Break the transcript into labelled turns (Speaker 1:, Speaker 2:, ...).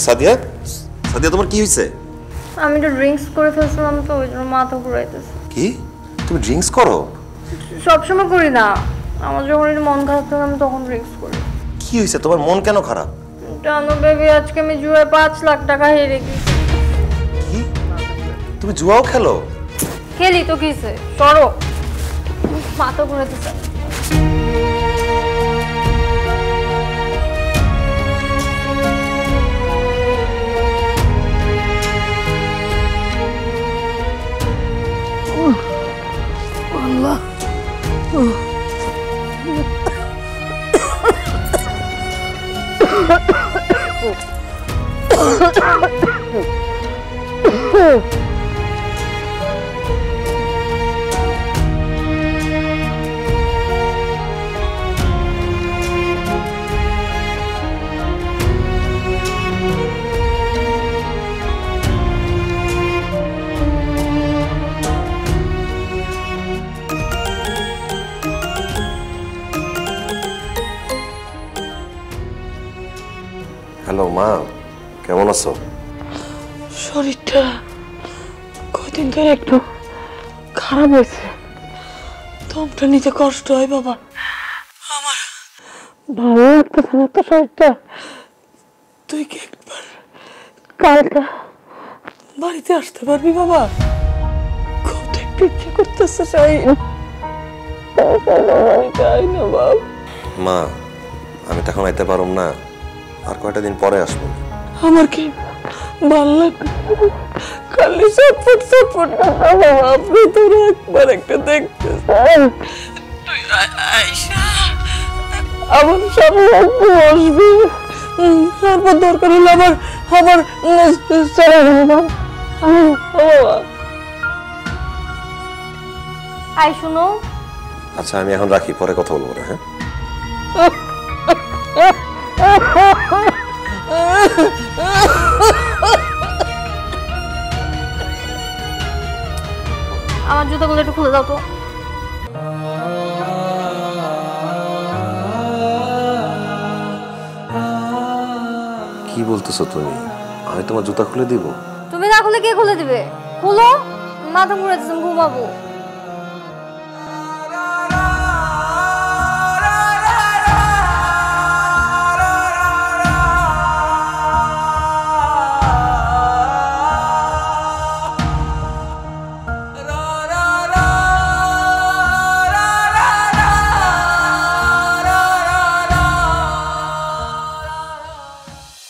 Speaker 1: সাদিয়া, সাদিয়া তোমার কি হয়েছে?
Speaker 2: আমি তো ড্রিঙ্কস করে ফেলছিলাম, তো ওই জন্য মাথা ঘুরাইতেছে।
Speaker 1: কি তুমি ড্রিঙ্কস করো?
Speaker 2: সবসময় করি না, আমার যখন মন খারাপ থাকে আমি তখন ড্রিঙ্কস করি।
Speaker 1: কি হয়েছে তোমার, মন কেন খারাপ?
Speaker 2: জানো বেবি, আজকে আমি জুয়ায় 5 লাখ টাকা হেরে গেছি।
Speaker 1: কি তুমি জুয়াও খেলো?
Speaker 2: খেলি তো কিসে, সরো, মাথা ঘুরাইতেছে।
Speaker 3: আল্লাহ,
Speaker 1: হ্যালো মা, কেমন আছো?
Speaker 3: শরীরটা কদিন ধরে একটু খারাপ হয়েছে, দমটা নিতে কষ্ট হয় বাবা। আমার ভালো লাগতেছে না তো শরীরটা। তুই কি একবার কালটা বাড়িতে আসতে পারবি বাবা? খুব দেখতে ইচ্ছে করতেছে, চাই না বাবা।
Speaker 1: মা আমি তো এখন আইতে পারুম না, আর কয়টা দিন পরে আসবো।
Speaker 3: আমার কি ভাল লাগে খালি চটপট চটপট আপনি তোর একবার একটা দেখতে চাই। তুই আইসা আমার সামনে বসবি, তারপর দরকার হলে আবার চলে যাবো।
Speaker 2: আই শুনো,
Speaker 1: আচ্ছা আমি এখন রাখি, পরে কথা বলবো না। হ্যাঁ
Speaker 2: আমার জুতাগুলো একটু খুলে দাও তো।
Speaker 1: কি বলতেছো তুমি? আমি তোমার জুতা খুলে দিব?
Speaker 2: তুমি না খুলে কে খুলে দিবে? খুলো, মাথা ঘুরাইতেছে, ঘুমাবো।